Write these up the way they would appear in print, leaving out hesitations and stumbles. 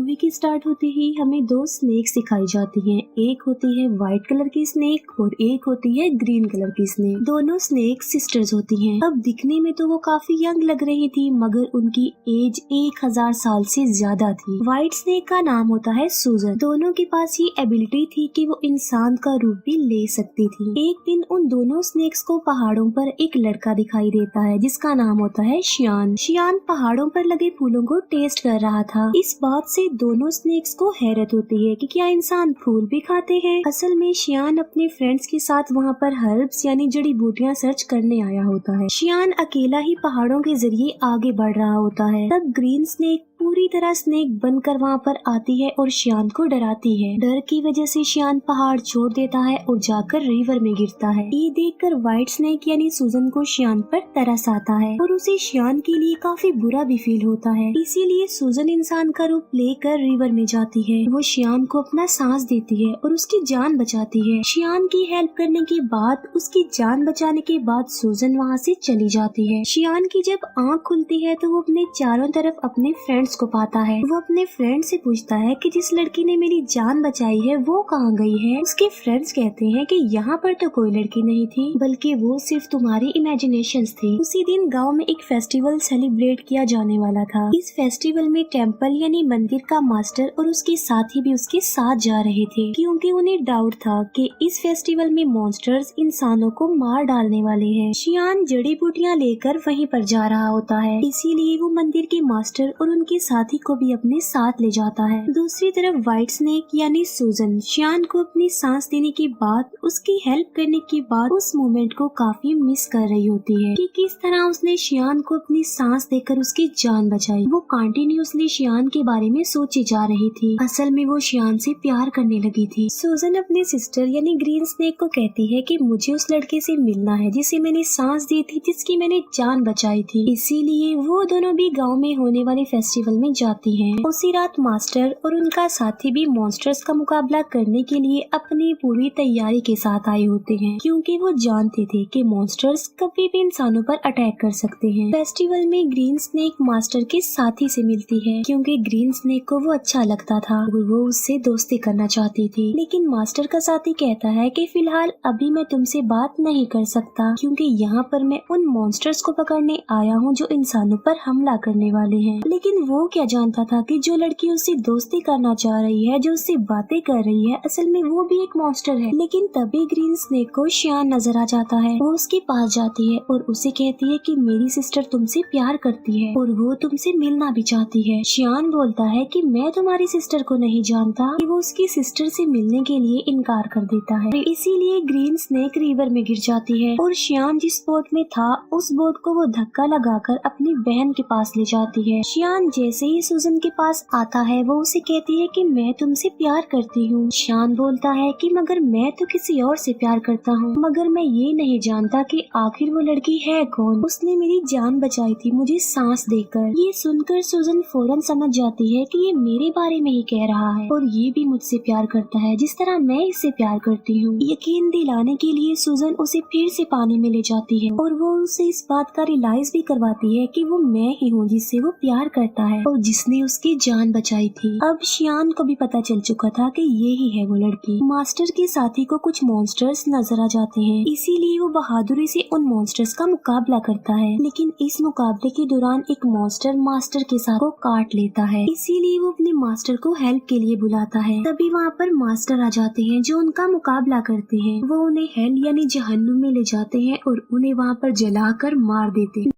Movie की start होते ही हमें दो स्नेक्स दिखाई जाती हैं। एक होती है व्हाइट कलर की स्नेक और एक होती है ग्रीन कलर की स्नेक। दोनों स्नेक सिस्टर्स होती हैं। अब दिखने में तो वो काफी यंग लग रही थी, मगर उनकी एज 1000 साल से ज्यादा थी। व्हाइट स्नेक का नाम होता है सूजन। दोनों के पास ये एबिलिटी थी कि वो इंसान का रूप भी ले सकती थी। एक दिन उन दोनों स्नेक्स को पहाड़ों पर एक लड़का दिखाई देता है जिसका नाम होता है शियान। शियान पहाड़ों पर लगे फूलों को टेस्ट कर रहा था। इस बात से दोनों स्नेक्स को हैरत होती है कि क्या इंसान फूल भी खाते हैं। असल में शियान अपने फ्रेंड्स के साथ वहाँ पर हर्ब्स यानी जड़ी बूटियाँ सर्च करने आया होता है। शियान अकेला ही पहाड़ों के जरिए आगे बढ़ रहा होता है। तब ग्रीन स्नेक पूरी तरह स्नेक बनकर वहाँ पर आती है और शियान को डराती है। डर की वजह से शियान पहाड़ छोड़ देता है और जाकर रिवर में गिरता है। ये देखकर व्हाइट स्नेक यानी सूजन को शियान पर तरस आता है और उसे शियान के लिए काफी बुरा भी फील होता है। इसीलिए सूजन इंसान का रूप लेकर रिवर में जाती है। वो शियान को अपना सांस देती है और उसकी जान बचाती है। शियान की हेल्प करने के बाद, उसकी जान बचाने के बाद सूजन वहाँ से चली जाती है। शियान की जब आँख खुलती है तो वो अपने चारों तरफ अपने फ्रेंड्स को पाता है। वो अपने फ्रेंड से पूछता है कि जिस लड़की ने मेरी जान बचाई है वो कहाँ गई है। उसके फ्रेंड्स कहते हैं कि यहाँ पर तो कोई लड़की नहीं थी, बल्कि वो सिर्फ तुम्हारी इमेजिनेशंस थी। उसी दिन गांव में एक फेस्टिवल सेलिब्रेट किया जाने वाला था। इस फेस्टिवल में टेम्पल यानी मंदिर का मास्टर और उसके साथी भी उसके साथ जा रहे थे, क्योंकि उन्हें डाउट था कि इस फेस्टिवल में मॉन्स्टर्स इंसानों को मार डालने वाले हैं। शियान जड़ी बूटियाँ लेकर वहीं पर जा रहा होता है, इसीलिए वो मंदिर के मास्टर और उनके साथी को भी अपने साथ ले जाता है। दूसरी तरफ व्हाइट स्नेक यानी सूजन शियान को अपनी सांस देने के बाद, उसकी हेल्प करने के बाद उस मोमेंट को काफी मिस कर रही होती है कि किस तरह उसने शियान को अपनी सांस देकर उसकी जान बचाई। वो कंटिन्यूअसली शियान के बारे में सोची जा रही थी। असल में वो शियान से प्यार करने लगी थी। सूजन अपने सिस्टर यानी ग्रीन स्नेक को कहती है कि मुझे उस लड़के से मिलना है जिसे मैंने सांस दी थी, जिसकी मैंने जान बचाई थी। इसीलिए वो दोनों भी गाँव में होने वाले फेस्टिवल में जाती हैं। उसी रात मास्टर और उनका साथी भी मॉन्स्टर्स का मुकाबला करने के लिए अपनी पूरी तैयारी के साथ आए होते हैं, क्योंकि वो जानते थे कि मॉन्स्टर्स कभी भी इंसानों पर अटैक कर सकते हैं। फेस्टिवल में ग्रीन स्नेक मास्टर के साथी से मिलती है, क्योंकि ग्रीन स्नेक को वो अच्छा लगता था और वो उससे दोस्ती करना चाहती थी। लेकिन मास्टर का साथी कहता है कि फिलहाल अभी मैं तुमसे बात नहीं कर सकता, क्योंकि यहाँ पर मैं उन मॉन्स्टर्स को पकड़ने आया हूँ जो इंसानों पर हमला करने वाले हैं। लेकिन वो क्या जानता था कि जो लड़की उससे दोस्ती करना चाह रही है, जो उससे बातें कर रही है, असल में वो भी एक मॉन्स्टर है। लेकिन तभी ग्रीन स्नेक को शियान नजर आ जाता है। वो उसके पास जाती है और उसे कहती है कि मेरी सिस्टर तुमसे प्यार करती है और वो तुमसे मिलना भी चाहती है। शियान बोलता है कि मैं तुम्हारी सिस्टर को नहीं जानता, कि वो उसकी सिस्टर से मिलने के लिए इनकार कर देता है। इसीलिए ग्रीन स्नेक रिवर में गिर जाती है और शियान जिस बोट में था उस बोट को वो धक्का लगाकर अपनी बहन के पास ले जाती है। शियान जैसे ही सूजन के पास आता है वो उसे कहती है कि मैं तुमसे प्यार करती हूँ। शियान बोलता है कि मगर मैं तो किसी और से प्यार करता हूँ, मगर मैं ये नहीं जानता कि आखिर वो लड़की है कौन। उसने मेरी जान बचाई थी मुझे सांस देकर। ये सुनकर सूजन फौरन समझ जाती है कि ये मेरे बारे में ही कह रहा है और ये भी मुझसे प्यार करता है जिस तरह मैं इससे प्यार करती हूँ। यकीन दिलाने के लिए सूजन उसे फिर से पानी में ले जाती है और वो उसे इस बात का रियलाइज भी करवाती है कि वो मैं ही हूँ जिससे वो प्यार करता है और जिसने उसकी जान बचाई थी। अब शियान को भी पता चल चुका था कि ये ही है वो लड़की। मास्टर के साथी को कुछ मॉन्स्टर्स नजर आ जाते हैं, इसीलिए वो बहादुरी से उन मॉन्स्टर्स का मुकाबला करता है। लेकिन इस मुकाबले के दौरान एक मॉन्स्टर मास्टर के साथ को काट लेता है, इसीलिए वो अपने मास्टर को हेल्प के लिए बुलाता है। तभी वहाँ पर मास्टर आ जाते हैं जो उनका मुकाबला करते हैं। वो उन्हें हेल यानी जहन्नुम में ले जाते हैं और उन्हें वहाँ पर जलाकर मार देते हैं।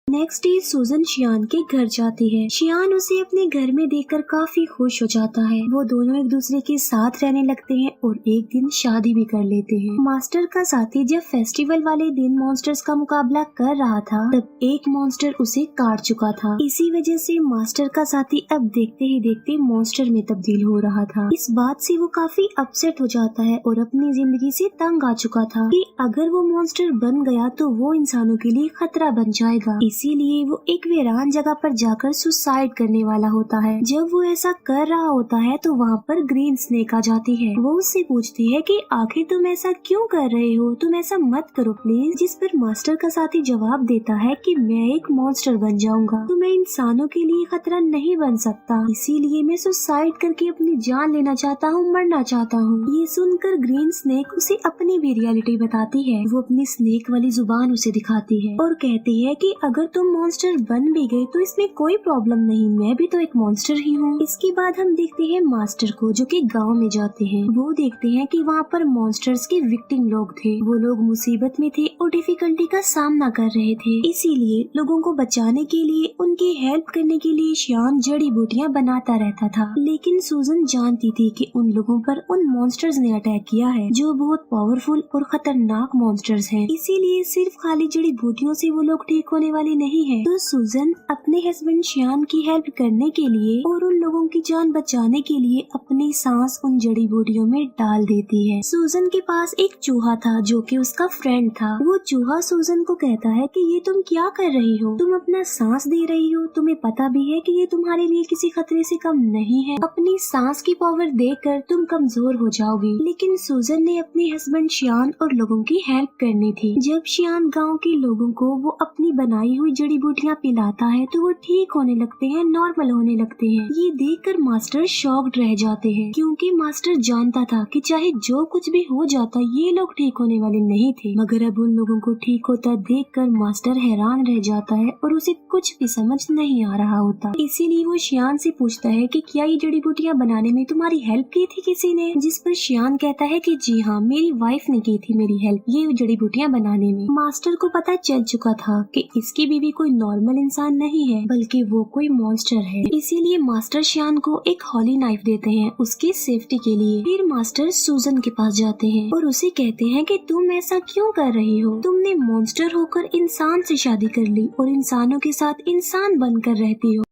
नेक्स्ट डे सूजन शियान के घर जाती है। शियान उसे अपने घर में देखकर काफी खुश हो जाता है। वो दोनों एक दूसरे के साथ रहने लगते हैं और एक दिन शादी भी कर लेते हैं। मास्टर का साथी जब फेस्टिवल वाले दिन मॉन्स्टर्स का मुकाबला कर रहा था तब एक मॉन्स्टर उसे काट चुका था। इसी वजह से मास्टर का साथी अब देखते ही देखते मॉन्स्टर में तब्दील हो रहा था। इस बात से वो काफी अपसेट हो जाता है और अपनी जिंदगी से तंग आ चुका था कि अगर वो मॉन्स्टर बन गया तो वो इंसानों के लिए खतरा बन जाएगा। इसीलिए वो एक वीरान जगह पर जाकर सुसाइड करने वाला होता है। जब वो ऐसा कर रहा होता है तो वहाँ पर ग्रीन स्नेक आ जाती है। वो उससे पूछती है कि आखिर तुम ऐसा क्यों कर रहे हो, तुम ऐसा मत करो प्लीज। जिस पर मास्टर का साथी जवाब देता है कि मैं एक मॉन्स्टर बन जाऊंगा तो मैं इंसानों के लिए खतरा नहीं बन सकता, इसीलिए मैं सुसाइड करके अपनी जान लेना चाहता हूँ, मरना चाहता हूँ। ये सुनकर ग्रीन स्नेक उसे अपनी भी रियलिटी बताती है। वो अपनी स्नेक वाली जुबान उसे दिखाती है और कहती है कि अगर तुम मॉन्स्टर बन भी गए तो इसमें कोई प्रॉब्लम नहीं, मैं भी तो एक मॉन्स्टर ही हूँ। इसके बाद हम देखते हैं मास्टर को जो कि गांव में जाते हैं। वो देखते हैं कि वहाँ पर मॉन्स्टर्स के विक्टिम लोग थे। वो लोग मुसीबत में थे और डिफिकल्टी का सामना कर रहे थे, इसीलिए लोगों को बचाने के लिए, उनकी हेल्प करने के लिए शियान जड़ी बूटियाँ बनाता रहता था। लेकिन सूजन जानती थी कि उन लोगों पर उन मॉन्स्टर्स ने अटैक किया है जो बहुत पावरफुल और खतरनाक मॉन्स्टर्स हैं। इसीलिए सिर्फ खाली जड़ी बूटियों से वो लोग ठीक होने वाले नहीं है। तो सूजन अपने हस्बैंड शियान की हेल्प करने के लिए और उन लोगों की जान बचाने के लिए अपनी सांस उन जड़ी बूटियों में डाल देती है। सूजन के पास एक चूहा था जो कि उसका फ्रेंड था। वो चूहा सूजन को कहता है कि ये तुम क्या कर रही हो, तुम अपना सांस दे रही हो, तुम्हें पता भी है कि ये तुम्हारे लिए किसी खतरे से कम नहीं है, अपनी सांस की पावर देकर तुम कमजोर हो जाओगी। लेकिन सूजन ने अपने हस्बैंड शियान और लोगों की हेल्प करनी थी। जब शियान गांव के लोगों को वो अपनी बनाई हुई जड़ी बूटियाँ पिलाता है तो वो ठीक होने लगते हैं, नॉर्मल होने लगते हैं। ये देखकर मास्टर शॉक्ड रह जाते हैं क्योंकि मास्टर जानता था कि चाहे जो कुछ भी हो जाता ये लोग ठीक होने वाले नहीं थे। मगर अब उन लोगों को ठीक होता देखकर मास्टर हैरान रह जाता है और उसे कुछ भी समझ नहीं आ रहा होता। इसीलिए वो शियान से पूछता है कि क्या ये जड़ी बूटियाँ बनाने में तुम्हारी हेल्प की थी किसी ने? जिस पर शियान कहता है कि जी हाँ, मेरी वाइफ ने की थी मेरी हेल्प ये जड़ी बूटियाँ बनाने में। मास्टर को पता चल चुका था कि इसकी बीवी कोई नॉर्मल इंसान नहीं है बल्कि वो कोई मॉन्स्टर है। इसीलिए मास्टर शियान को एक हॉली नाइफ देते हैं उसकी सेफ्टी के लिए। फिर मास्टर सूजन के पास जाते हैं और उसे कहते हैं कि तुम ऐसा क्यों कर रही हो, तुमने मॉन्स्टर होकर इंसान से शादी कर ली और इंसानों के साथ इंसान बनकर रहती हो,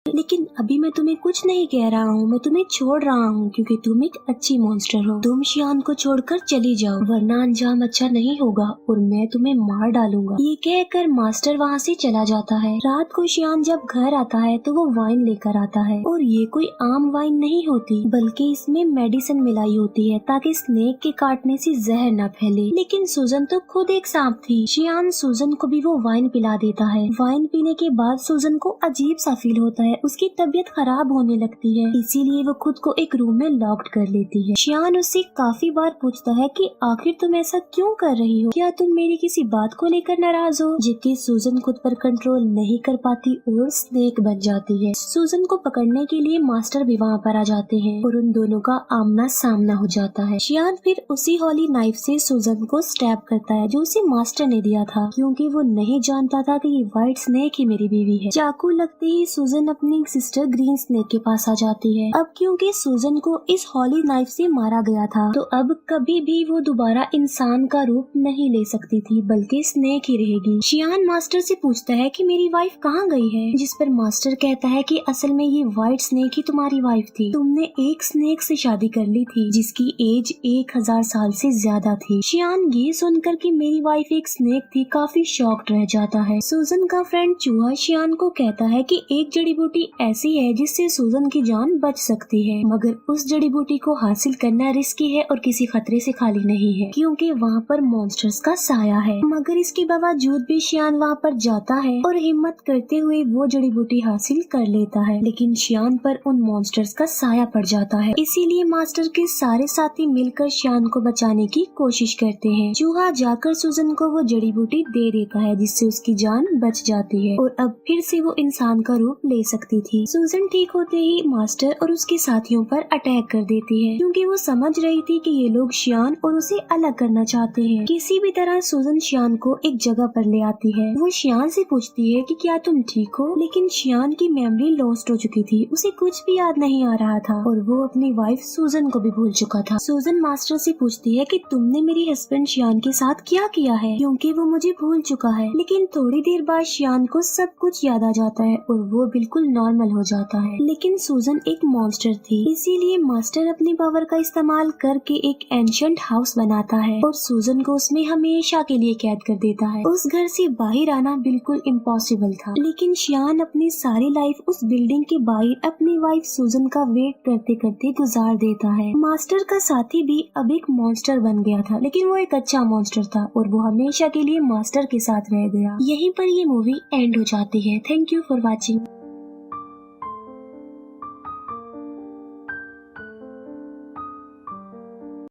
लेकिन अभी मैं तुम्हें कुछ नहीं कह रहा हूँ, मैं तुम्हें छोड़ रहा हूँ क्योंकि तुम एक अच्छी मॉन्स्टर हो। तुम शियान को छोड़कर चली जाओ वरना अंजाम अच्छा नहीं होगा और मैं तुम्हें मार डालूंगा। ये कहकर मास्टर वहाँ से चला जाता है। रात को शियान जब घर आता है तो वो वाइन लेकर आता है और ये कोई आम वाइन नहीं होती बल्कि इसमें मेडिसिन मिलाई होती है ताकि स्नेक के काटने से जहर न फैले। लेकिन सूजन तो खुद एक सांप थी। शियान सूजन को भी वो वाइन पिला देता है। वाइन पीने के बाद सूजन को अजीब सा फील होता है, उसकी तबीयत खराब होने लगती है, इसीलिए वो खुद को एक रूम में लॉक्ड कर लेती है। शियान उससे काफी बार पूछता है कि आखिर तुम ऐसा क्यों कर रही हो, क्या तुम मेरी किसी बात को लेकर नाराज हो? जबकि सूजन खुद पर कंट्रोल नहीं कर पाती और स्नेक बन जाती है। सूजन को पकड़ने के लिए मास्टर भी वहाँ पर आ जाते हैं और उन दोनों का आमना सामना हो जाता है। शियान फिर उसी हॉली नाइफ से सूजन को स्टैब करता है जो उसे मास्टर ने दिया था क्योंकि वो नहीं जानता था कि ये व्हाइट स्नेक ही मेरी बीवी है। चाकू लगते ही सूजन अपनी सिस्टर ग्रीन स्नेक के पास आ जाती है। अब क्योंकि सूजन को इस हॉली नाइफ से मारा गया था तो अब कभी भी वो दोबारा इंसान का रूप नहीं ले सकती थी बल्कि स्नेक ही रहेगी। शियान मास्टर से पूछता है कि मेरी वाइफ कहाँ गई है, जिस पर मास्टर कहता है कि असल में ये व्हाइट स्नेक ही तुम्हारी वाइफ थी, तुमने एक स्नेक से शादी कर ली थी जिसकी एज 1000 साल से ज्यादा थी। शियान ये सुनकर कि मेरी वाइफ एक स्नेक थी काफी शॉक्ड रह जाता है। सूजन का फ्रेंड चूहा शियान को कहता है कि एक जड़ी बूटी ऐसी है जिससे सूजन की जान बच सकती है मगर उस जड़ी बूटी को हासिल करना रिस्की है और किसी खतरे से खाली नहीं है क्योंकि वहाँ पर मॉन्स्टर्स का साया है। मगर इसके बावजूद भी शियान वहाँ पर जाता है और हिम्मत करते हुए वो जड़ी बूटी हासिल कर लेता है, लेकिन शियान पर उन मॉन्स्टर्स का साया पड़ जाता है। इसीलिए मास्टर के सारे साथी मिलकर शियान को बचाने की कोशिश करते हैं। चूहा जाकर सूजन को वो जड़ी बूटी दे देता है जिससे उसकी जान बच जाती है और अब फिर से वो इंसान का रूप ले सकती थी। सूजन ठीक होते ही मास्टर और उसके साथियों पर अटैक कर देती है क्योंकि वो समझ रही थी कि ये लोग शियान और उसे अलग करना चाहते हैं। किसी भी तरह सूजन शियान को एक जगह पर ले आती है। वो शियान से पूछती है कि क्या तुम ठीक हो, लेकिन शियान की मेमोरी लॉस्ट हो चुकी थी, उसे कुछ भी याद नहीं आ रहा था और वो अपनी वाइफ सूजन को भी भूल चुका था। सूजन मास्टर से पूछती है कि तुमने मेरी हस्बैंड शियान के साथ क्या किया है क्योंकि वो मुझे भूल चुका है। लेकिन थोड़ी देर बाद शियान को सब कुछ याद आ जाता है और वो बिल्कुल नॉर्मल हो जाता है। लेकिन सूजन एक मॉन्स्टर थी, इसीलिए मास्टर अपनी पावर का इस्तेमाल करके एक एंशिएंट हाउस बनाता है और सूजन को उसमें हमेशा के लिए कैद कर देता है। उस घर से बाहर आना बिल्कुल इम्पॉसिबल था, लेकिन शियान अपनी सारी लाइफ उस बिल्डिंग के बाहर अपनी वाइफ सूजन का वेट करते करते गुजार देता है। मास्टर का साथी भी अब एक मॉन्स्टर बन गया था, लेकिन वो एक अच्छा मॉन्स्टर था और वो हमेशा के लिए मास्टर के साथ रह गया। यहीं पर ये मूवी एंड हो जाती है। Thank you for watching.